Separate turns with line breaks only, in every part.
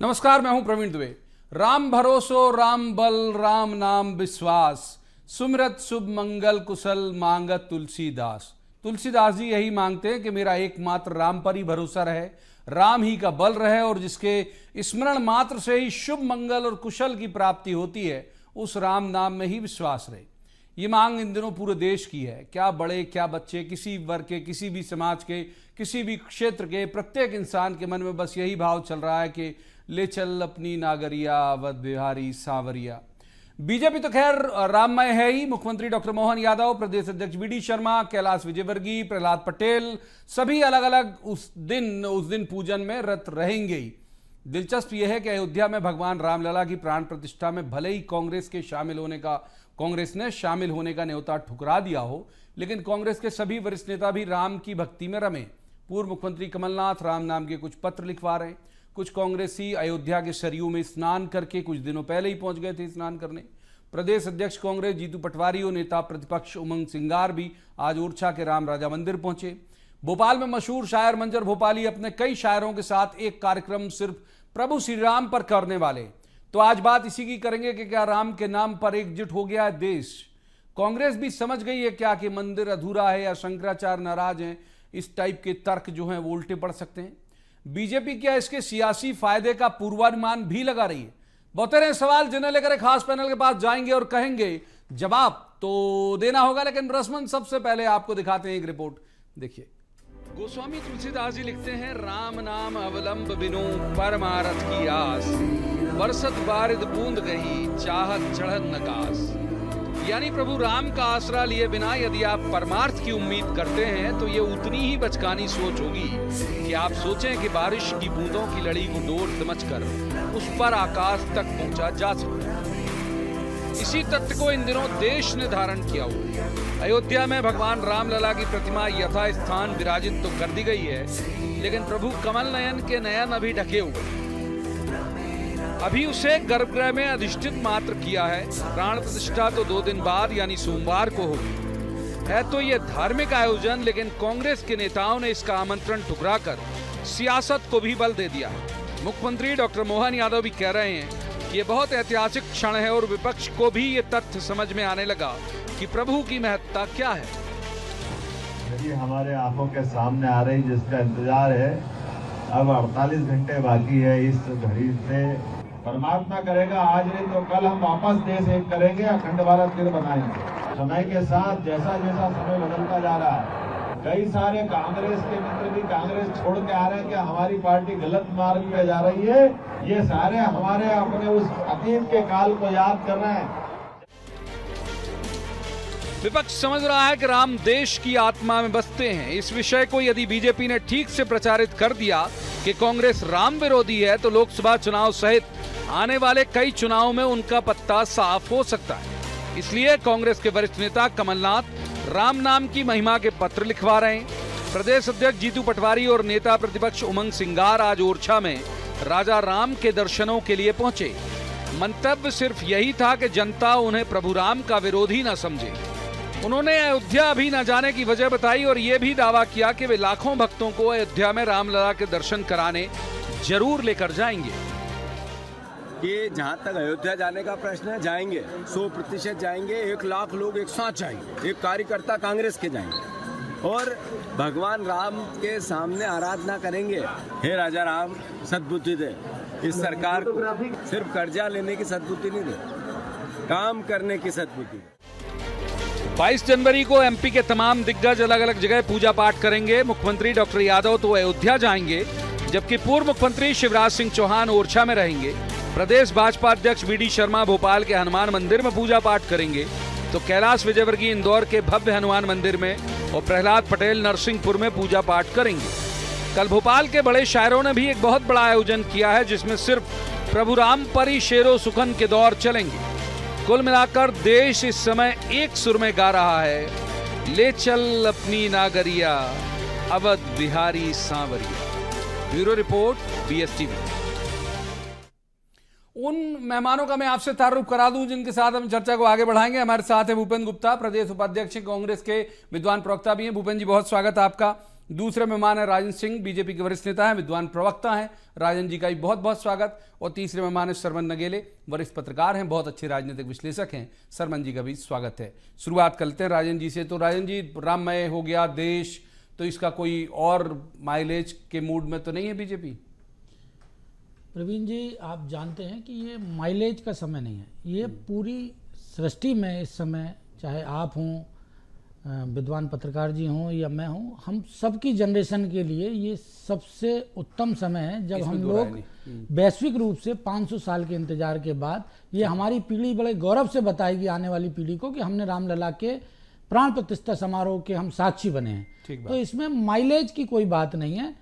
नमस्कार, मैं हूं प्रवीण दुबे। राम भरोसो राम बल राम नाम विश्वास, सुमिरत शुभ मंगल कुशल मांगत तुलसीदास। तुलसीदास जी यही मांगते हैं कि मेरा एकमात्र राम पर ही भरोसा रहे, राम ही का बल रहे और जिसके स्मरण मात्र से ही शुभ मंगल और कुशल की प्राप्ति होती है, उस राम नाम में ही विश्वास रहे। ये मांग इन दिनों पूरे देश की है। क्या बड़े क्या बच्चे, किसी वर्ग के, किसी भी समाज के, किसी भी क्षेत्र के प्रत्येक इंसान के मन में बस यही भाव चल रहा है कि ले चल अपनी नागरिया अवध बिहारी सांवरिया। बीजेपी तो खैर राममय है ही। मुख्यमंत्री डॉक्टर मोहन यादव, प्रदेश अध्यक्ष वी.डी. शर्मा, कैलाश विजयवर्गीय, प्रहलाद पटेल सभी अलग अलग उस दिन पूजन में रत रहेंगे ही। दिलचस्प यह है कि अयोध्या में भगवान रामलला की प्राण प्रतिष्ठा में भले ही कांग्रेस ने शामिल होने का न्योता ठुकरा दिया हो, लेकिन कांग्रेस के सभी वरिष्ठ नेता भी राम की भक्ति में रमे। पूर्व मुख्यमंत्री कमलनाथ राम नाम के कुछ पत्र लिखवा रहे हैं। कुछ कांग्रेसी अयोध्या के सरयू में स्नान करके कुछ दिनों पहले ही पहुंच गए थे स्नान करने। प्रदेश अध्यक्ष कांग्रेस जीतू पटवारी और नेता प्रतिपक्ष उमंग सिंगार भी आज ओरछा के राम राजा मंदिर पहुंचे। भोपाल में मशहूर शायर मंजर भोपाली अपने कई शायरों के साथ एक कार्यक्रम सिर्फ प्रभु श्री राम पर करने वाले। तो आज बात इसी की करेंगे कि क्या राम के नाम पर एकजुट हो गया है देश। कांग्रेस भी समझ गई है क्या कि मंदिर अधूरा है या शंकराचार्य नाराज हैं। इस टाइप के तर्क जो हैं वो उल्टे पड़ सकते हैं। बीजेपी क्या इसके सियासी फायदे का पूर्वानुमान भी लगा रही है। बहुतेरे सवाल जिन्हें लेकर एक खास पैनल के पास जाएंगे और कहेंगे जवाब तो देना होगा, लेकिन रस्मन सबसे पहले आपको दिखाते हैं एक रिपोर्ट। देखिए, गोस्वामी तुलसीदास जी लिखते हैं, राम नाम अवलंब बिनु परमारथ की आस, बरसत बारिद बूंद गई चाहत चढ़त नकास। यानी प्रभु राम का आसरा लिए बिना यदि आप परमार्थ की उम्मीद करते हैं तो ये उतनी ही बचकानी सोच होगी कि आप सोचें कि बारिश की बूंदों की लड़ी को डोर दमचकर उस पर आकाश तक पहुंचा जा सकता है। इसी तथ्य को इन दिनों देश ने धारण किया हुआ है। अयोध्या में भगवान रामलला की प्रतिमा यथास्थान विराजित तो कर दी गई है, लेकिन प्रभु कमल नयन के नयन अभी ढके हुए। अभी उसे गर्भगृह में अधिष्ठित मात्र किया है। प्राण प्रतिष्ठा तो 2 दिन बाद यानी सोमवार को होगी। है तो ये धार्मिक आयोजन, लेकिन कांग्रेस के नेताओं ने इसका आमंत्रण ठुकराकर सियासत को भी बल दे दिया है। मुख्यमंत्री डॉक्टर मोहन यादव भी कह रहे हैं कि ये बहुत ऐतिहासिक क्षण है और विपक्ष को भी ये तथ्य समझ में आने लगा कि प्रभु की महत्ता क्या है।
यदि हमारे आंखों के सामने आ रही जिसका इंतजार है, अब 48 घंटे बाकी है। इस घड़ी से परमात्मा करेगा, आज नहीं तो कल हम वापस देश एक करेंगे, अखंड भारत फिर बनाएंगे। समय के साथ जैसा जैसा समय बदलता जा रहा है, कई सारे कांग्रेस के मित्र भी कांग्रेस छोड़ के आ रहे हैं कि हमारी पार्टी गलत मार्ग पे जा रही है। ये सारे हमारे अपने उस अतीत के काल को याद कर रहे हैं।
विपक्ष समझ रहा है कि राम देश की आत्मा में बसते हैं। इस विषय को यदि बीजेपी ने ठीक से प्रचारित कर दिया कि कांग्रेस राम विरोधी है, तो लोकसभा चुनाव सहित आने वाले कई चुनावों में उनका पत्ता साफ हो सकता है। इसलिए कांग्रेस के वरिष्ठ नेता कमलनाथ राम नाम की महिमा के पत्र लिखवा रहे हैं। प्रदेश अध्यक्ष जीतू पटवारी और नेता प्रतिपक्ष उमंग सिंगार आज ओरछा में राजा राम के दर्शनों के लिए पहुंचे। मंतव्य सिर्फ यही था कि जनता उन्हें प्रभु राम का विरोधी न समझे। उन्होंने अयोध्या अभी न जाने की वजह बताई और ये भी दावा किया कि वे लाखों भक्तों को अयोध्या में रामलला के दर्शन कराने जरूर लेकर जाएंगे।
ये जहाँ तक अयोध्या जाने का प्रश्न है, जाएंगे 100% जाएंगे। 1 लाख लोग एक साथ जाएंगे, एक कार्यकर्ता कांग्रेस के जाएंगे और भगवान राम के सामने आराधना करेंगे। हे राजा राम, सद्बुद्धि दे इस सरकार को। सिर्फ कर्जा लेने की सद्बुद्धि नहीं दे, काम करने की सद्बुद्धि।
22 जनवरी को एमपी के तमाम दिग्गज अलग अलग जगह पूजा पाठ करेंगे। मुख्यमंत्री डॉक्टर यादव तो अयोध्या जाएंगे, जबकि पूर्व मुख्यमंत्री शिवराज सिंह चौहान ओरछा में रहेंगे। प्रदेश भाजपा अध्यक्ष वी.डी. शर्मा भोपाल के हनुमान मंदिर में पूजा पाठ करेंगे, तो कैलाश विजयवर्गीय इंदौर के भव्य हनुमान मंदिर में और प्रहलाद पटेल नरसिंहपुर में पूजा पाठ करेंगे। कल भोपाल के बड़े शायरों ने भी एक बहुत बड़ा आयोजन किया है, जिसमें सिर्फ प्रभु राम पर ही शेरो सुखन के दौर चलेंगे। कुल मिलाकर देश इस समय एक सुर में गा रहा है, ले चल अपनी नागरिया अवध बिहारी सांवरिया। Bureau report, BSTV। उन मेहमानों का मैं आपसे तारुफ करा दूं जिनके साथ हम चर्चा को आगे बढ़ाएंगे। हमारे साथ है भूपेंद्र गुप्ता, प्रदेश उपाध्यक्ष कांग्रेस के, विद्वान प्रवक्ता भी हैं। भूपेंद्र जी, बहुत स्वागत है आपका। दूसरे मेहमान है राजन सिंह, बीजेपी के वरिष्ठ नेता हैं, विद्वान प्रवक्ता हैं। राजन जी का भी बहुत बहुत स्वागत। और तीसरे मेहमान है सरमन नगेले, वरिष्ठ पत्रकार हैं, बहुत अच्छे राजनीतिक विश्लेषक हैं। सरमन जी का भी स्वागत है। शुरुआत करते हैं राजन जी से। तो राजन जी, राममय हो गया देश, तो इसका कोई और माइलेज के मूड में तो नहीं है बीजेपी?
प्रवीण जी, आप जानते हैं कि ये माइलेज का समय नहीं है। ये पूरी सृष्टि में इस समय, चाहे आप हों, विद्वान पत्रकार जी हों या मैं हूं, हम सबकी जनरेशन के लिए ये सबसे उत्तम समय है जब हम लोग वैश्विक रूप से 500 साल के इंतजार के बाद ये हमारी पीढ़ी बड़े गौरव से बताएगी आने वाली पीढ़ी को कि हमने रामलला के प्राण प्रतिष्ठा समारोह के हम साक्षी बने हैं। तो इसमें माइलेज की कोई बात नहीं है,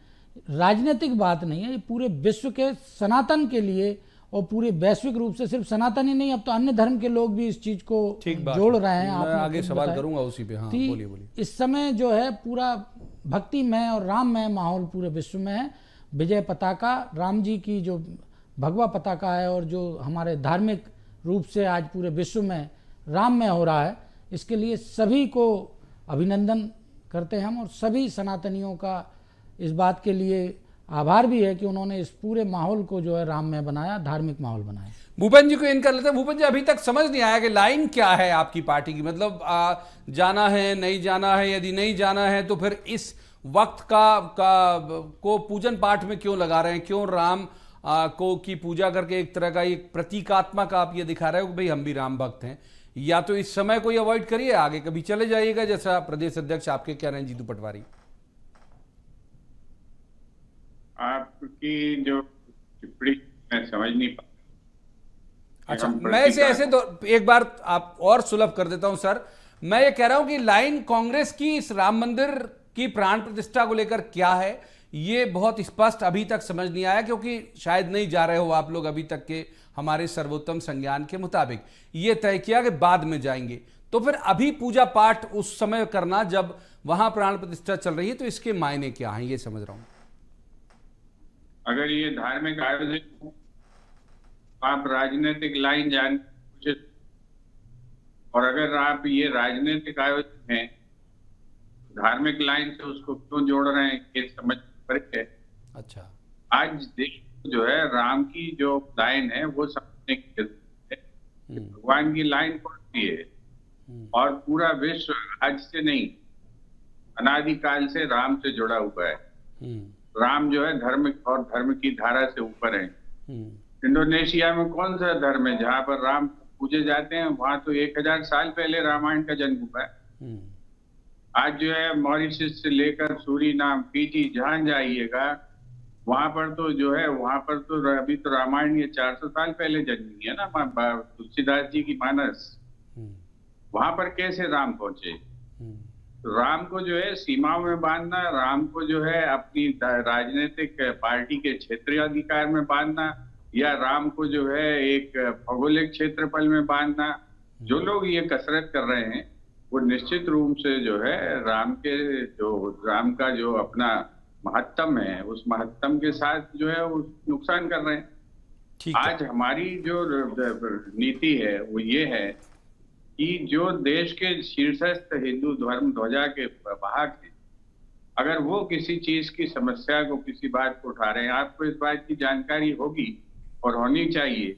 राजनीतिक बात नहीं है। ये पूरे विश्व के सनातन के लिए और पूरे वैश्विक रूप से, सिर्फ सनातन ही नहीं, अब तो अन्य धर्म के लोग भी इस चीज को जोड़ रहे हैं।
मैं आगे सवाल करूंगा उसी पे। हाँ, बोलिए बोलिए।
इस समय जो है पूरा भक्तिमय और राममय माहौल पूरे विश्व में है। विजय पताका, राम जी की जो भगवा पताका है और जो हमारे धार्मिक रूप से आज पूरे विश्व में राममय हो रहा है, इसके लिए सभी को अभिनंदन करते हैं हम। और सभी सनातनियों का इस बात के लिए आभार भी है कि उन्होंने इस पूरे माहौल को जो है राममय बनाया, धार्मिक माहौल बनाया।
भूपेंद्र जी को इन कर लेते हैं। भूपेंद्र जी, अभी तक समझ नहीं आया कि लाइन क्या है आपकी पार्टी की, मतलब जाना है, नहीं जाना है, यदि नहीं जाना है तो फिर इस वक्त को पूजन पाठ में क्यों लगा रहे हैं? क्यों राम को की पूजा करके एक तरह का एक प्रतीकात्मक आप ये दिखा रहे हो कि भाई हम भी राम भक्त हैं? या तो इस समय को अवॉइड करिए, आगे कभी चले जाइएगा, जैसा प्रदेश अध्यक्ष आपके कह रहे हैं जीतू पटवारी।
आपकी जो टिप्पणी मैं समझ नहीं पा।
अच्छा, मैं इसे ऐसे तो एक बार आप और सुलभ कर देता हूं सर। मैं ये कह रहा हूं कि लाइन कांग्रेस की इस राम मंदिर की प्राण प्रतिष्ठा को लेकर क्या है, ये बहुत स्पष्ट अभी तक समझ नहीं आया, क्योंकि शायद नहीं जा रहे हो आप लोग अभी तक के हमारे सर्वोत्तम संज्ञान के मुताबिक। ये तय किया कि बाद में जाएंगे, तो फिर अभी पूजा पाठ उस समय करना जब वहां प्राण प्रतिष्ठा चल रही है, तो इसके मायने क्या है, ये समझ रहा हूं।
अगर ये धार्मिक आयोजन हो, आप राजनीतिक लाइन जान, और अगर आप ये राजनीतिक आयोजन है, धार्मिक लाइन से उसको क्यों जोड़ रहे हैं, ये समझ फर्क है।
अच्छा,
आज देश जो है राम की जो लाइन है वो समझने की जरूरत है। भगवान की लाइन कौन सी है? और पूरा विश्व आज से नहीं, अनादिकाल से राम से जुड़ा हुआ है। राम जो है धर्म और धर्म की धारा से ऊपर है। इंडोनेशिया में कौन सा धर्म है जहां पर राम पूजे जाते हैं? वहां तो 1000 साल पहले रामायण का जन्म हुआ है। आज जो है मॉरिशस से लेकर सूरीनाम, फिजी, जहां जाइएगा वहां पर तो जो है, वहां पर तो अभी तो रामायण ये 400 साल पहले जन्मी है ना, तुलसीदास जी की मानस। वहां पर कैसे राम पहुंचे? राम को जो है सीमाओं में बांधना, राम को जो है अपनी राजनीतिक पार्टी के क्षेत्रीय अधिकार में बांधना, या राम को जो है एक भौगोलिक क्षेत्रफल में बांधना, जो लोग ये कसरत कर रहे हैं वो निश्चित रूप से जो है राम का जो अपना महत्तम है, उस महत्तम के साथ जो है वो नुकसान कर रहे हैं। आज हमारी जो नीति है वो ये है कि जो देश के शीर्षस्थ हिंदू धर्म ध्वजा के वाहक हैं, अगर वो किसी चीज की समस्या को, किसी बात को उठा रहे हैं, आपको इस बात की जानकारी होगी और होनी चाहिए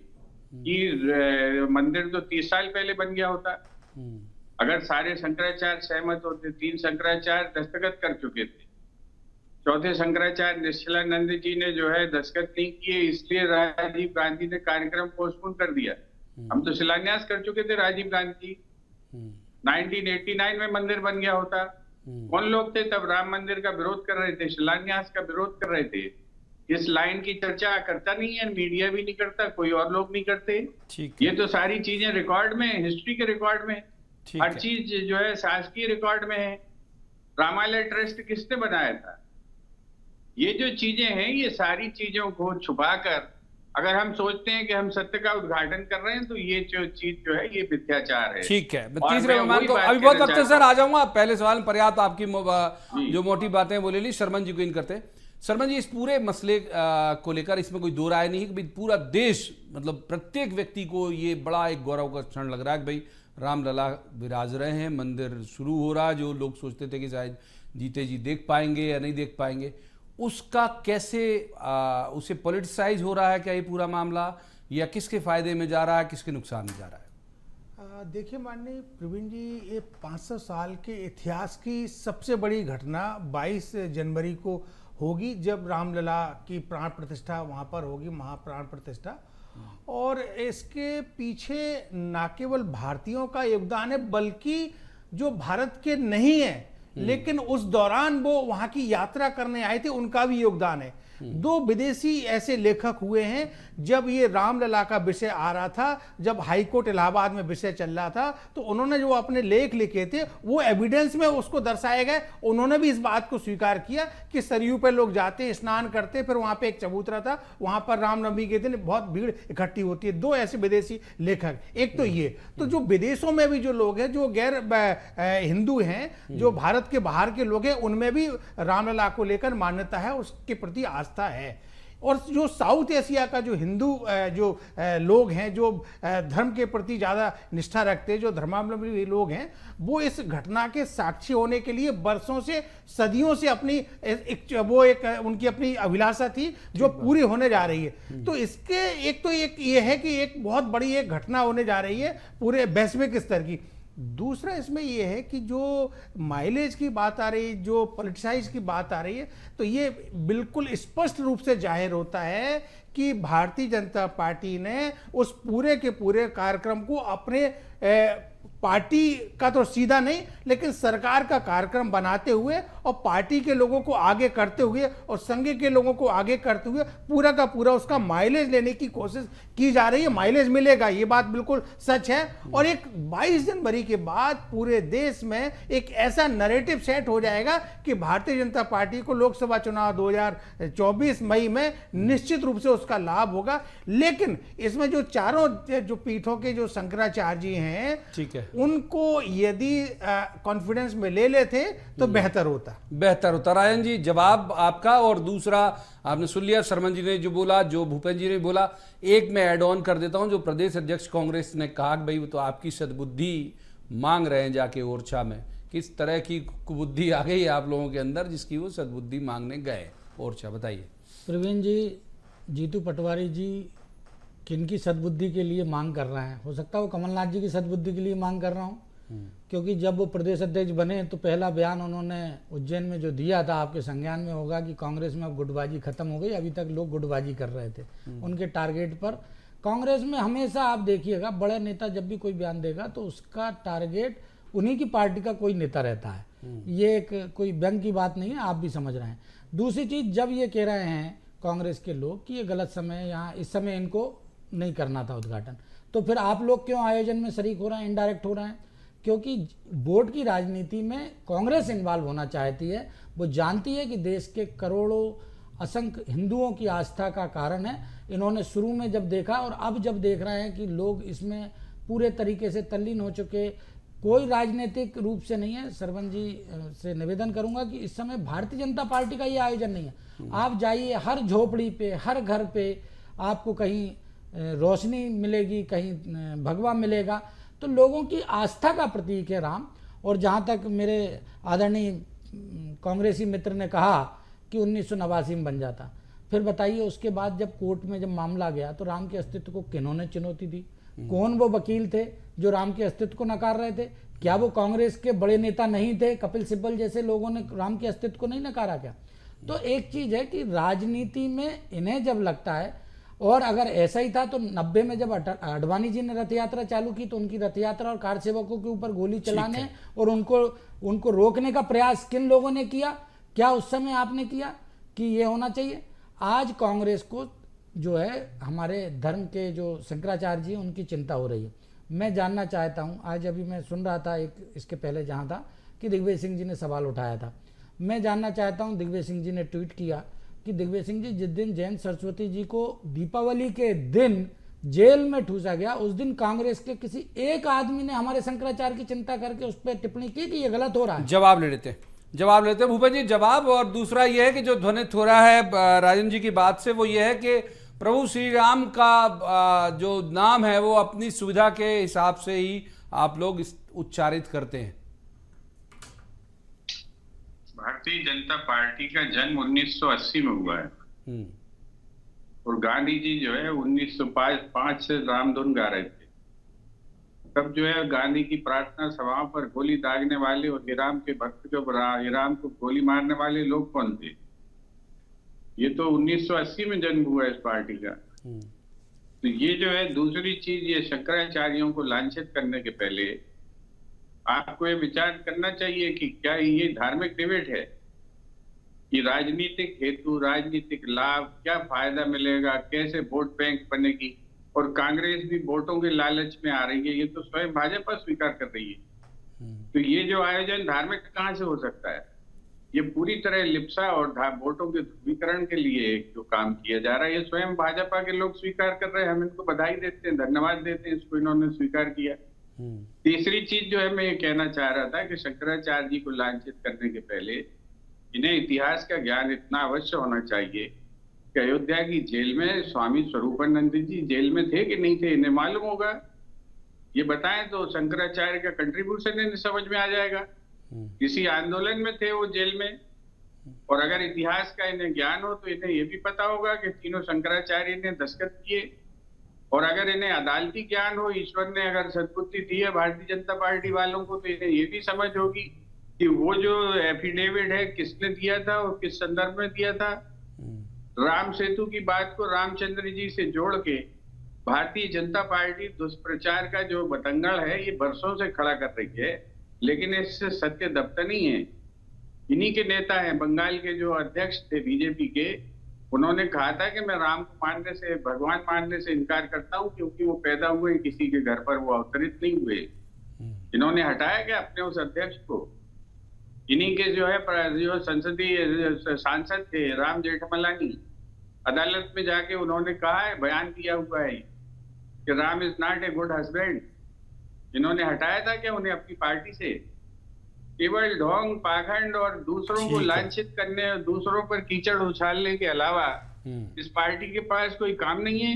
कि मंदिर तो 30 साल पहले बन गया होता। अगर सारे शंकराचार्य सहमत होते, 3 शंकराचार्य दस्तखत कर चुके थे, 4थे शंकराचार्य निश्चलानंद जी ने जो है दस्तखत नहीं किए, इसलिए राजीव गांधी ने कार्यक्रम पोस्टपोन कर दिया। हम तो शिलान्यास कर चुके थे, राजीव गांधी 1989 में मंदिर बन गया होता। कौन लोग थे तब राम मंदिर का विरोध कर रहे थे, शिलान्यास का विरोध कर रहे थे? इस लाइन की चर्चा करता नहीं है, मीडिया भी नहीं करता, कोई और लोग नहीं करते। ये तो सारी चीजें रिकॉर्ड में, हिस्ट्री के रिकॉर्ड में, हर चीज जो है शासकीय रिकॉर्ड में है। रामालय ट्रस्ट किसने बनाया था? ये जो चीजें हैं, ये सारी चीजों को छुपाकर अगर हम सोचते हैं कि हम सत्य का उद्घाटन कर रहे हैं, तो ये जो चीज जो है ये मिथ्याचार है।
ठीक है, तीसरे मेहमान को अभी बहुत वक्त सर आ जाऊंगा। पहले सवाल पर्याप्त आपकी जो मोटी बातें बोले ली, शर्मन जी को इन करते। शर्मा जी, इस पूरे मसले को लेकर इसमें कोई दो राय नहीं है कि भाई पूरा देश, मतलब प्रत्येक व्यक्ति को ये बड़ा एक गौरव का क्षण लग रहा है कि भाई रामलला विराज रहे हैं, मंदिर शुरू हो रहा है। जो लोग सोचते थे कि शायद जीते जी देख पाएंगे या नहीं देख पाएंगे, उसका कैसे उसे पॉलिटिसाइज हो रहा है क्या ये पूरा मामला, या किसके फायदे में जा रहा है, किसके नुकसान में जा रहा है?
देखिए माननीय प्रवीण जी, ये 500 साल के इतिहास की सबसे बड़ी घटना 22 जनवरी को होगी, जब रामलला की प्राण प्रतिष्ठा वहाँ पर होगी, महाप्राण प्रतिष्ठा। और इसके पीछे न केवल भारतीयों का योगदान है, बल्कि जो भारत के नहीं है लेकिन उस दौरान वो वहाँ की यात्रा करने आए थे, उनका भी योगदान है। 2 विदेशी ऐसे लेखक हुए हैं, जब ये रामलला का विषय आ रहा था, जब हाईकोर्ट इलाहाबाद में विषय चल रहा था, तो उन्होंने जो अपने लेख लिखे थे वो एविडेंस में उसको दर्शाए गए। उन्होंने भी इस बात को स्वीकार किया कि सरयू पे लोग जाते, स्नान करते, फिर वहां पे एक चबूतरा था, वहां पर रामनवमी के दिन बहुत भीड़ इकट्ठी होती है। 2 ऐसे विदेशी लेखक, एक तो ये, तो जो विदेशों में भी जो लोग हैं, जो गैर हिंदू हैं, जो भारत के बाहर के लोग हैं, उनमें भी रामलला को लेकर मान्यता है, उसके प्रति आस्था है। और जो साउथ एशिया का जो हिंदू जो लोग हैं, जो धर्म के प्रति ज़्यादा निष्ठा रखते हैं, जो धर्मावलंबी लोग हैं, वो इस घटना के साक्षी होने के लिए वर्षों से, सदियों से अपनी उनकी अपनी अभिलाषा थी, जो पूरी होने जा रही है। तो इसके एक तो एक ये है कि एक बहुत बड़ी एक घटना होने जा रही है पूरे वैश्विक स्तर की। दूसरा इसमें यह है कि जो माइलेज की बात आ रही है, जो पॉलिटिसाइज की बात आ रही है, तो ये बिल्कुल स्पष्ट रूप से जाहिर होता है कि भारतीय जनता पार्टी ने उस पूरे के पूरे कार्यक्रम को अपने पार्टी का तो सीधा नहीं, लेकिन सरकार का कार्यक्रम बनाते हुए और पार्टी के लोगों को आगे करते हुए और संघ के लोगों को आगे करते हुए पूरा का पूरा उसका माइलेज लेने की कोशिश की जा रही है। माइलेज मिलेगा, ये बात बिल्कुल सच है। और एक 22 जनवरी के बाद पूरे देश में एक ऐसा नैरेटिव सेट हो जाएगा कि भारतीय जनता पार्टी को लोकसभा चुनाव 2024 मई में निश्चित रूप से उसका लाभ होगा। लेकिन इसमें जो चारों जो पीठों के जो शंकराचार्य जी हैं, ठीक है, उनको यदि कॉन्फिडेंस में ले लेते तो बेहतर होता।
रायन जी, जवाब आपका। और दूसरा, आपने सुन लिया शर्मा जी ने जो बोला, जो भूपेंद्र जी ने बोला। एक मैं ऐड ऑन कर देता हूं, जो प्रदेश अध्यक्ष कांग्रेस ने कहा कि भाई वो तो आपकी सद्बुद्धि मांग रहे हैं जाके ओरछा में। किस तरह की कुबुद्धि आ गई आप लोगों के अंदर जिसकी वो सद्बुद्धि मांगने गए ओरछा, बताइए।
प्रवीण जी, जीतू पटवारी जी किनकी सद्बुद्धि के लिए मांग कर रहे हैं? हो सकता है वो कमलनाथ जी की सद्बुद्धि के लिए मांग कर रहा हूँ, क्योंकि जब वो प्रदेश अध्यक्ष बने तो पहला बयान उन्होंने उज्जैन में जो दिया था, आपके संज्ञान में होगा कि कांग्रेस में अब गुटबाजी खत्म हो गई। अभी तक लोग गुटबाजी कर रहे थे उनके टारगेट पर। कांग्रेस में हमेशा आप देखिएगा, बड़े नेता जब भी कोई बयान देगा तो उसका टारगेट उन्हीं की पार्टी का कोई नेता रहता है। ये एक कोई व्यंग की बात नहीं है, आप भी समझ रहे हैं। दूसरी चीज, जब ये कह रहे हैं कांग्रेस के लोग कि ये गलत समय, यहाँ इस समय इनको नहीं करना था उद्घाटन, तो फिर आप लोग क्यों आयोजन में शरीक हो रहे हैं, इनडायरेक्ट हो रहे हैं? क्योंकि वोट की राजनीति में कांग्रेस इन्वॉल्व होना चाहती है। वो जानती है कि देश के करोड़ों असंख्य हिंदुओं की आस्था का कारण है। इन्होंने शुरू में जब देखा और अब जब देख रहे हैं कि लोग इसमें पूरे तरीके से तल्लीन हो चुके, कोई राजनीतिक रूप से नहीं है। सरवन जी से निवेदन करूंगा कि इस समय भारतीय जनता पार्टी का ये आयोजन नहीं है। आप जाइए, हर झोपड़ी पे, हर घर पे आपको कहीं रोशनी मिलेगी, कहीं भगवा मिलेगा। तो लोगों की आस्था का प्रतीक है राम। और जहाँ तक मेरे आदरणीय कांग्रेसी मित्र ने कहा कि 1989 में बन जाता, फिर बताइए उसके बाद जब कोर्ट में जब मामला गया तो राम के अस्तित्व को किन्होंने चुनौती दी? कौन वो वकील थे जो राम के अस्तित्व को नकार रहे थे? क्या वो कांग्रेस के बड़े नेता नहीं थे? कपिल सिब्बल जैसे लोगों ने राम के अस्तित्व को नहीं नकारा क्या? तो एक चीज है कि राजनीति में इन्हें जब लगता है, और अगर ऐसा ही था तो 90 में जब अडवाणी जी ने रथ यात्रा चालू की तो उनकी रथ यात्रा और कार सेवकों के ऊपर गोली चलाने और उनको रोकने का प्रयास किन लोगों ने किया? क्या उस समय आपने किया कि ये होना चाहिए? आज कांग्रेस को जो है हमारे धर्म के जो शंकराचार्य जी उनकी चिंता हो रही है। मैं जानना चाहता हूँ, आज अभी मैं सुन रहा था एक इसके पहले जहाँ था कि दिग्विजय सिंह जी ने सवाल उठाया था। मैं जानना चाहता हूँ, दिग्विजय सिंह जी ने ट्वीट किया कि दिग्विजय सिंह जी, जिस दिन जयंत सरस्वती जी को दीपावली के दिन जेल में ठूसा गया, उस दिन कांग्रेस के किसी एक आदमी ने हमारे शंकराचार्य की चिंता करके उस पर टिप्पणी की कि ये गलत हो रहा है?
जवाब ले लेते हैं। जवाब लेते हैं। भूपेन जी जवाब, और दूसरा यह है कि जो ध्वनित हो रहा है राजन जी की बात से, वो ये है कि प्रभु श्री राम का जो नाम है वो अपनी सुविधा के हिसाब से ही आप लोग उच्चारित करते हैं।
भारतीय जनता पार्टी का जन्म 1980 में हुआ है और गांधी जी जो है 1905 से रामधुन गा रहे थे। तब जो है गांधी की प्रार्थना सभाओं पर गोली दागने वाले और हिराम के भक्त जो हिराम को गोली मारने वाले लोग कौन थे? ये तो 1980 में जन्म हुआ इस पार्टी का। तो ये जो है दूसरी चीज, ये शंकराचार्यों को लांछित करने के पहले आपको ये विचार करना चाहिए कि क्या ये धार्मिक डिबेट है कि राजनीतिक हेतु, राजनीतिक लाभ, क्या फायदा मिलेगा, कैसे वोट बैंक बनेगी, और कांग्रेस भी वोटों के लालच में आ रही है। ये तो स्वयं भाजपा स्वीकार कर रही है। तो ये जो आयोजन धार्मिक कहां से हो सकता है? ये पूरी तरह लिप्सा और वोटों के ध्रुवीकरण के लिए एक जो काम किया जा रहा है, ये स्वयं भाजपा के लोग स्वीकार कर रहे हैं। हम इनको बधाई देते हैं, धन्यवाद देते हैं, इसको इन्होंने स्वीकार किया। तीसरी चीज जो है मैं ये कहना चाह रहा था कि शंकराचार्य जी को लांछित करने के पहले इन्हें इतिहास का ज्ञान इतना अवश्य होना चाहिए कि अयोध्या की जेल में स्वामी स्वरूपानंद जी जेल में थे कि नहीं थे, इन्हें मालूम होगा। ये बताएं तो शंकराचार्य का कंट्रीब्यूशन इन्हें समझ में आ जाएगा। किसी आंदोलन में थे वो जेल में, और अगर इतिहास का इन्हें ज्ञान हो तो इन्हें ये भी पता होगा कि तीनों शंकराचार्य ने दस्तखत किए। और अगर इन्हें अदालती ज्ञान हो, ईश्वर ने अगर सद्बुद्धि दी है भारतीय जनता पार्टी वालों को, तो इन्हें ये भी समझ होगी कि वो जो एफिडेविट है किसने दिया था और किस संदर्भ में दिया था। राम सेतु की बात को रामचंद्र जी से जोड़ के भारतीय जनता पार्टी दुष्प्रचार का जो बतंगड़ है ये बरसों से खड़ा कर रही है, लेकिन इससे सत्य दबता नहीं है। इन्हीं के नेता हैं, बंगाल के जो अध्यक्ष थे बीजेपी के, उन्होंने कहा था कि मैं राम को मानने से, भगवान मानने से इनकार करता हूं क्योंकि वो पैदा हुए किसी के घर पर, वो अवतरित नहीं हुए। इन्होंने हटाया क्या अपने उस अध्यक्ष को? इन्हीं के जो है जो संसदीय सांसद थे राम जेठमलानी, अदालत में जाके उन्होंने कहा है, बयान दिया हुआ है कि Ram is not a good husband. इन्होंने हटाया था क्या उन्हें अपनी पार्टी से? केवल ढोंग, पाखंड और दूसरों को लांछित करने और दूसरों पर कीचड़ उछालने के अलावा इस पार्टी के पास कोई काम नहीं है।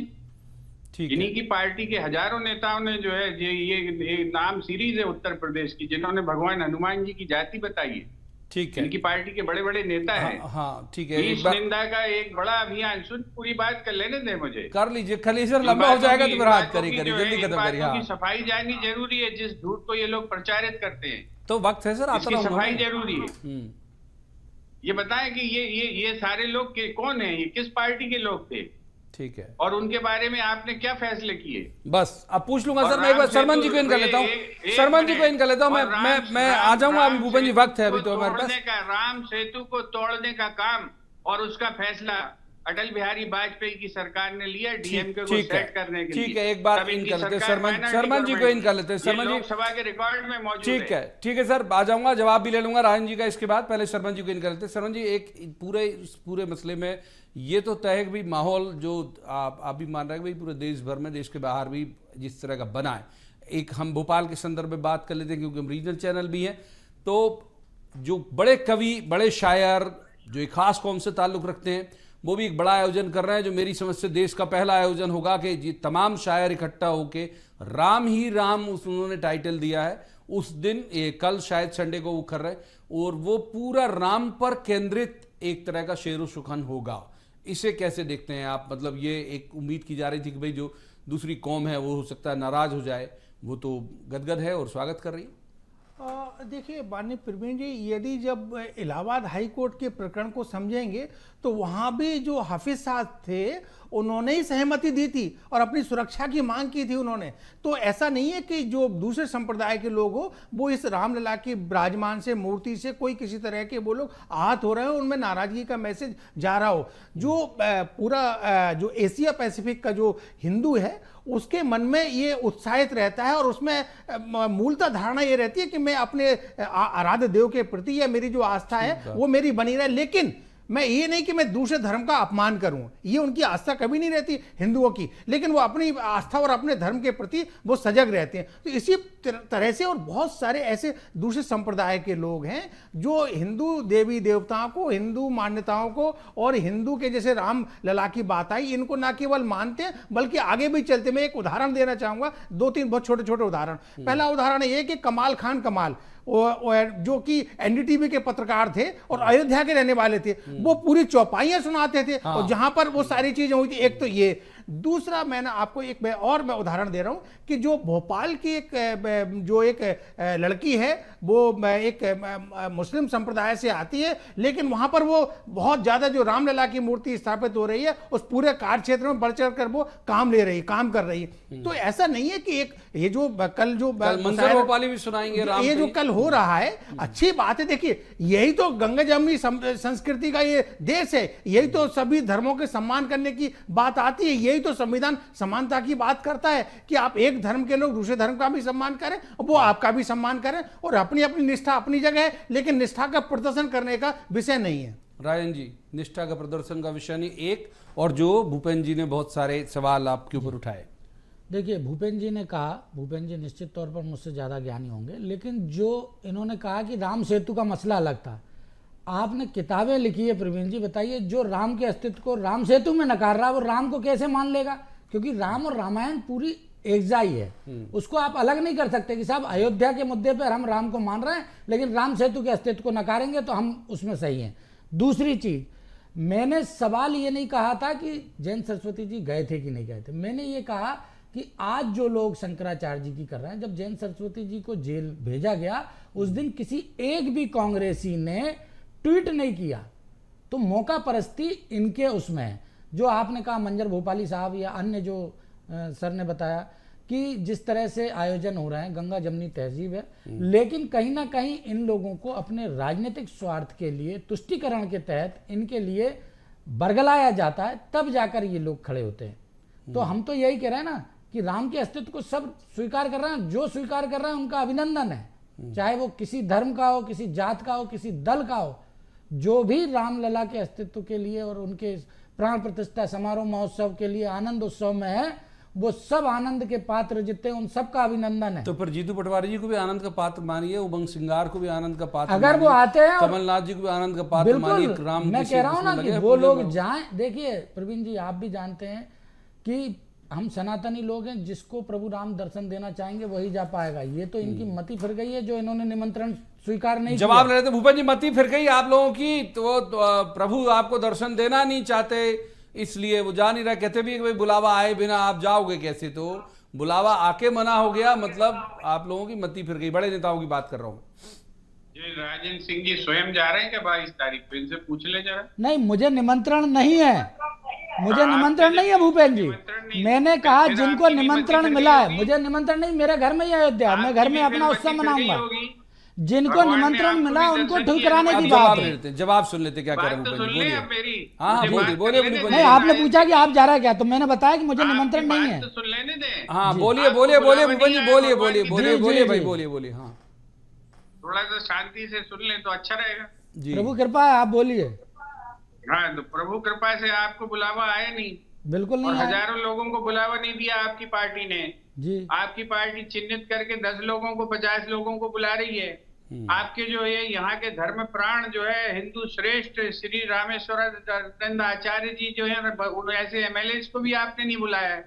इन्हीं की पार्टी के हजारों नेताओं ने जो है ये नाम सीरीज है उत्तर प्रदेश की, जिन्होंने भगवान हनुमान जी की जाति बताई है।
ठीक है,
इनकी पार्टी के बड़े बड़े नेता हैं।
हाँ ठीक है,
इस निंदा का एक बड़ा अभियान, सुन पूरी बात कर लेने दे मुझे,
कर लीजिए। खली सर लंबा हो जाएगा तो फिर हाथ करिए, जल्दी खत्म करिए। हाँ,
सफाई जाननी जरूरी है। जिस झूठ को ये लोग प्रचारित करते हैं
तो वक्त है सर, आता
इसकी सफाई जरूरी है। ये बताएं कि ये सारे लोग कौन है, ये किस पार्टी के लोग थे?
ठीक है,
और उनके बारे में आपने क्या फैसले किए?
बस अब पूछ लूंगा सर। मैं एक बार शर्मन जी को इन कर लेता हूँ, शर्मन जी को इन कर लेता हूँ। मैं आ जाऊंगा अभी, भूपेन जी वक्त है अभी तो हमारे पास।
राम सेतु को तोड़ने का काम और उसका फैसला अटल बिहारी वाजपेयी की सरकार ने लिया डीएमके को सेट करने के लिए।
ठीक है, एक बार इन कर लेते हैं शर्मन जी को इन कर लेते हैं। शर्मन जी
लोकसभा के रिकॉर्ड में मौजूद है।
ठीक है सर, आ जाऊंगा, जवाब भी ले लूंगा राजन जी का इसके बाद। पहले शर्मन जी को इन कर लेते हैं। शर्मन जी, एक पूरे मसले में ये तो तय है कि भाई माहौल जो आप भी मान रहे हैं भाई पूरे देश भर में, देश के बाहर भी जिस तरह का बना है, एक हम भोपाल के संदर्भ में बात कर लेते हैं क्योंकि हम रीजनल चैनल भी हैं। तो जो बड़े कवि, बड़े शायर जो एक खास कौम से ताल्लुक़ रखते हैं, वो भी एक बड़ा आयोजन कर रहे हैं, जो मेरी समझ से देश का पहला आयोजन होगा कि ये तमाम शायर इकट्ठा होके राम ही राम उन्होंने टाइटल दिया है। उस दिन कल शायद संडे को वो कर रहे हैं, और वो पूरा राम पर केंद्रित एक तरह का शेर व सुखन होगा। इसे कैसे देखते हैं आप? मतलब ये एक उम्मीद की जा रही थी कि भाई जो दूसरी कौम है वो हो सकता है नाराज हो जाए, वो तो गदगद है और स्वागत कर रही है।
देखिए माननीय प्रवीण जी, यदि जब इलाहाबाद हाई कोर्ट के प्रकरण को समझेंगे तो वहाँ भी जो हाफिज साहब थे उन्होंने ही सहमति दी थी और अपनी सुरक्षा की मांग की थी उन्होंने। तो ऐसा नहीं है कि जो दूसरे संप्रदाय के लोग हो वो इस रामलला की विराजमान से मूर्ति से कोई किसी तरह के वो लोग आहत हो रहे हो, उनमें नाराजगी का मैसेज जा रहा हो। जो पूरा जो एशिया पैसिफिक का जो हिंदू है उसके मन में ये उत्साहित रहता है और उसमें मूलतः धारणा ये रहती है कि मैं अपने आराध्य देव के प्रति या मेरी जो आस्था है वो मेरी बनी रहे। लेकिन मैं ये नहीं कि मैं दूसरे धर्म का अपमान करूं, ये उनकी आस्था कभी नहीं रहती हिंदुओं की, लेकिन वो अपनी आस्था और अपने धर्म के प्रति वो सजग रहते हैं। तो इसी तरह से और बहुत सारे ऐसे दूसरे संप्रदाय के लोग हैं जो हिंदू देवी देवताओं को, हिंदू मान्यताओं को और हिंदू के जैसे राम लला की बात आई, इनको ना केवल मानते हैं बल्कि आगे भी चलते। मैं एक उदाहरण देना चाहूंगा, 2-3 बहुत छोटे छोटे उदाहरण। पहला उदाहरण ये कि कमाल खान कमाल जो कि एनडीटीवी के पत्रकार थे और अयोध्या के रहने वाले थे, वो पूरी चौपाइयां सुनाते थे और जहां पर वो सारी चीजें हुई थी। एक तो ये, दूसरा मैं आपको मैं उदाहरण दे रहा हूं कि जो भोपाल की एक लड़की है, वो एक मुस्लिम संप्रदाय से आती है, लेकिन वहां पर वो बहुत ज्यादा जो रामलला की मूर्ति स्थापित हो रही है उस पूरे कार्य क्षेत्र में बढ़ चढ़ कर वो काम कर रही है। तो ऐसा नहीं है कि एक ये जो कल
मंजर भोपाली भी सुनाएंगे राम
ये जो कल हो रहा है अच्छी बात है। देखिए, यही तो गंगा जमुनी संस्कृति का ये देश है, यही तो सभी धर्मों के सम्मान करने की बात आती है, यही तो संविधान समानता की बात करता है कि आप एक धर्म के लोग दूसरे धर्म का भी सम्मान करें, वो आपका भी सम्मान करें, और अपनी अपनी निष्ठा अपनी जगह है, लेकिन निष्ठा का प्रदर्शन करने का विषय नहीं है।
राजन जी, निष्ठा का प्रदर्शन का विषय नहीं एक, और जो भूपेंद्र जी ने बहुत सारे सवाल आपके ऊपर उठाए।
देखिए, भूपेंद्र जी ने कहा, भूपेंद्र जी निश्चित तौर पर मुझसे ज़्यादा ज्ञानी होंगे, लेकिन जो इन्होंने कहा कि राम सेतु का मसला अलग था, आपने किताबें लिखी है प्रवीण जी, बताइए जो राम के अस्तित्व को राम सेतु में नकार रहा है वो राम को कैसे मान लेगा? क्योंकि राम और रामायण पूरी एकजाई है, उसको आप अलग नहीं कर सकते कि साहब अयोध्या के मुद्दे पर हम राम को मान रहे हैं लेकिन राम सेतु के अस्तित्व को नकारेंगे तो हम उसमें सही हैं। दूसरी चीज, मैंने सवाल ये नहीं कहा था कि जैन सरस्वती जी गए थे कि नहीं गए थे, मैंने ये कहा कि आज जो लोग शंकराचार्य जी की कर रहे हैं, जब जैन सरस्वती जी को जेल भेजा गया उस दिन किसी एक भी कांग्रेसी ने ट्वीट नहीं किया, तो मौका परस्ती इनके उसमें है। जो आपने कहा मंजर भोपाली साहब या अन्य जो सर ने बताया कि जिस तरह से आयोजन हो रहे हैं, गंगा जमनी तहजीब है, लेकिन कहीं ना कहीं इन लोगों को अपने राजनीतिक स्वार्थ के लिए, तुष्टीकरण के तहत इनके लिए बरगलाया जाता है, तब जाकर ये लोग खड़े होते हैं। तो हम तो यही कह रहे हैं ना कि राम के अस्तित्व को सब स्वीकार कर रहे हैं, जो स्वीकार कर रहे हैं उनका अभिनंदन है, चाहे वो किसी धर्म का हो, किसी जात का हो, किसी दल का हो। जो भी रामलला के अस्तित्व के लिए और उनके प्राण प्रतिष्ठा समारोह महोत्सव के लिए आनंद उत्सव में है, वो सब आनंद के पात्र जितने, उन सबका अभिनंदन है।
तो फिर जीतू पटवारी जी को भी आनंद का पात्र मानिए, उमंग सिंगार को भी आनंद का पात्र
अगर वो आते हैं,
कमलनाथ जी को भी आनंद का पात्र मानिए। राम
मैं कह रहा हूं ना कि वो लोग जाएं। देखिए प्रवीण जी, आप भी जानते हैं कि हम सनातनी लोग हैं, जिसको प्रभु राम दर्शन देना चाहेंगे वही जा पाएगा। ये तो इनकी मति फिर गई है जो इन्होंने निमंत्रण स्वीकार नहीं किया।
जवाब ले रहे थे भूपेंद्र जी, मति फिर गई आप लोगों की, तो प्रभु आपको दर्शन देना नहीं चाहते इसलिए वो जा नहीं रहे। कहते भी कि भाई बुलावा आए बिना आप जाओगे कैसे, तो बुलावा आके मना हो गया, मतलब आप लोगों की मति फिर गई। बड़े नेताओं की बात कर रहा हूँ।
राजन सिंह जी स्वयं जा रहे हैं क्या 22 तारीख को? इनसे पूछ ले जरा।
नहीं, मुझे निमंत्रण नहीं है, मुझे निमंत्रण नहीं है भूपेंद्र जी। मैंने कहा जिनको निमंत्रण मिला है, मुझे निमंत्रण नहीं, मेरे घर में ही अयोध्या, मैं घर में अपना उत्सव मनाऊंगा। जिनको निमंत्रण मिला उनको ठुकराने की बात है।
जवाब सुन लेते क्या कह रहे हैं। हाँ बोलिए।
नहीं, आपने पूछा कि आप जा रहे हैं क्या, तो मैंने बताया कि मुझे निमंत्रण नहीं है।
सुन लेने दें।
हाँ बोलिए भूपेंद्र जी, बोलिए भाई, बोलिए। हाँ
थोड़ा सा शांति से सुन लें तो अच्छा रहेगा।
प्रभु कृपा है, आप बोलिए।
हाँ, तो प्रभु कृपा से आपको बुलावा आया नहीं,
बिल्कुल नहीं,
और हजारों लोगों को बुलावा नहीं दिया आपकी पार्टी ने
जी।
आपकी पार्टी चिन्हित करके 10 लोगों को 50 लोगों को बुला रही है। आपके जो ये यहाँ के धर्म प्राण जो है, हिंदू श्रेष्ठ श्री रामेश्वरानंद आचार्य जी जो है, ऐसे एमएलए को भी आपने नहीं बुलाया है।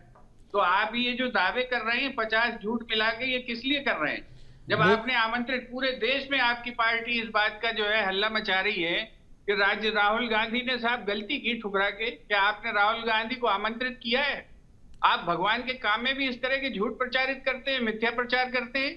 तो आप ये जो दावे कर रहे हैं 50 झूठ मिला के, ये किस लिए कर रहे हैं? जब आपने आमंत्रित, पूरे देश में आपकी पार्टी इस बात का जो है हल्ला मचा रही है कि राहुल गांधी ने साहब गलती की ठुकरा के, क्या आपने राहुल गांधी को आमंत्रित किया है? आप भगवान के काम में भी इस तरह के झूठ प्रचारित करते हैं, मिथ्या प्रचार करते हैं।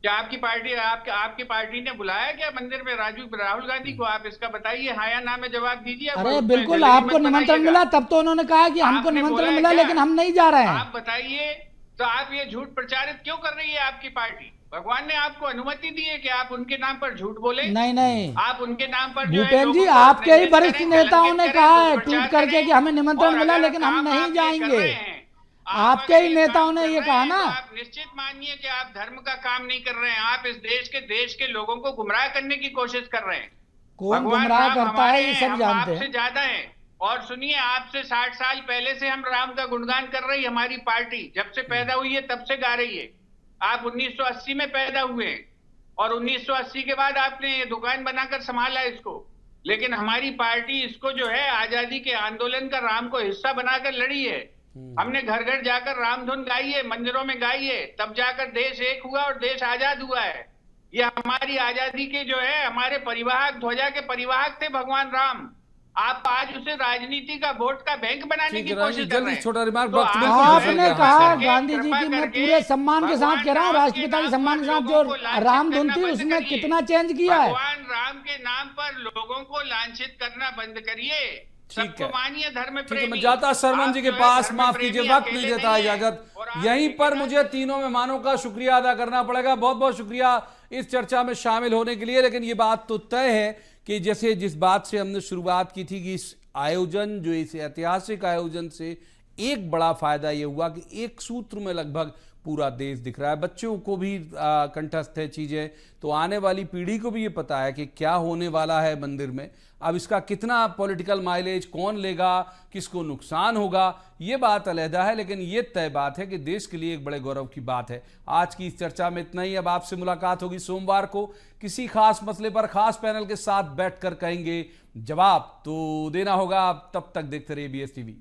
क्या आपकी पार्टी ने बुलाया क्या मंदिर में राहुल गांधी को? आप इसका बताइए, हाँ या ना में जवाब दीजिए।
अरे बिल्कुल, आपको निमंत्रण मिला तब तो उन्होंने कहा कि हमको निमंत्रण मिला लेकिन हम नहीं जा रहे हैं।
आप बताइए, तो आप ये झूठ प्रचारित क्यों कर रही है आपकी पार्टी? भगवान ने आपको अनुमति दी है कि आप उनके नाम पर झूठ बोले?
नहीं,
आप उनके नाम पर
भूपेंद्र जी, आपके ही वरिष्ठ नेताओं ने कहा है ट्वीट करके कि हमें निमंत्रण मिला लेकिन हम नहीं जाएंगे। आपके ही नेताओं ने ये कहा ना।
आप निश्चित मानिए कि आप धर्म का काम नहीं कर रहे हैं, आप इस देश के लोगों को गुमराह करने की कोशिश कर रहे हैं।
कौन
भगवान
गुमराह
राम
करता है
हमारे
ये
हैं,
सब
हम
जानते
आपसे
हैं।
ज्यादा हैं। और सुनिए, आपसे 60 साल पहले से हम राम का गुणगान कर रही है हमारी पार्टी, जब से पैदा हुई है तब से गा रही है। आप 1980 में पैदा हुए हैं और 1980 के बाद आपने ये दुकान बनाकर संभाला इसको, लेकिन हमारी पार्टी इसको जो है आजादी के आंदोलन का राम को हिस्सा बनाकर लड़ी है। हमने घर घर जाकर राम धुन गाई है, मंदिरों में गाई है, तब जाकर देश एक हुआ और देश आजाद हुआ है। ये हमारी आजादी के जो है हमारे परिवाहक, ध्वजा के परिवाहक थे भगवान राम। आप आज उसे राजनीति का वोट का बैंक बनाने
ठीक
की
है,
कोशिश
राजीव,
कर रहे
जल्दी
हैं।
छोटा रिमार्क,
तो
वक्त
आप
बिल्कुल
जो है
गुजर
आपने
गया।
कहा
करके,
गांधी जी
कृपा
की, मैं
करके
पूरे सम्मान के साथ
भगवान
कह रहा हूँ,
राम के
राष्ट्रपिता की
नाम
सम्मान
पर
के साथ
लोगों
जो
को लांछित
राम धुन
करना
थी
बंद
उसमें
करिए।
कितना चेंज किया है।
भगवान राम के नाम पर लोगों को लांछित करना बंद करिए।
ठीक
सबको
है,
मानिए धर्म
ठीक है,
प्रेमी।
मैं जाता शर्मन जी के
आप जो है
पास,
धर्म
माफ
प्रेमी
कीजिए, वक्त
अकेले
नहीं देता
नहीं हैं।
इजाजत।
और आप
यहीं पर
ठेकेदार
मुझे तीनों मेहमानों का शुक्रिया अदा करना पड़ेगा, बहुत बहुत शुक्रिया इस चर्चा में शामिल होने के लिए। लेकिन ये बात तो तय है कि जैसे जिस बात से हमने शुरुआत की थी कि इस आयोजन, जो इस ऐतिहासिक आयोजन से एक बड़ा फायदा ये हुआ कि एक सूत्र में लगभग पूरा देश दिख रहा है। बच्चों को भी कंठस्थ है चीजें, तो आने वाली पीढ़ी को भी ये पता है कि क्या होने वाला है मंदिर में। अब इसका कितना पॉलिटिकल माइलेज कौन लेगा, किसको नुकसान होगा, ये बात अलहदा है, लेकिन ये तय बात है कि देश के लिए एक बड़े गौरव की बात है। आज की इस चर्चा में इतना ही। अब आपसे मुलाकात होगी सोमवार को किसी खास मसले पर, खास पैनल के साथ बैठकर कहेंगे जवाब तो देना होगा। तब तक देखते रहिए BS TV।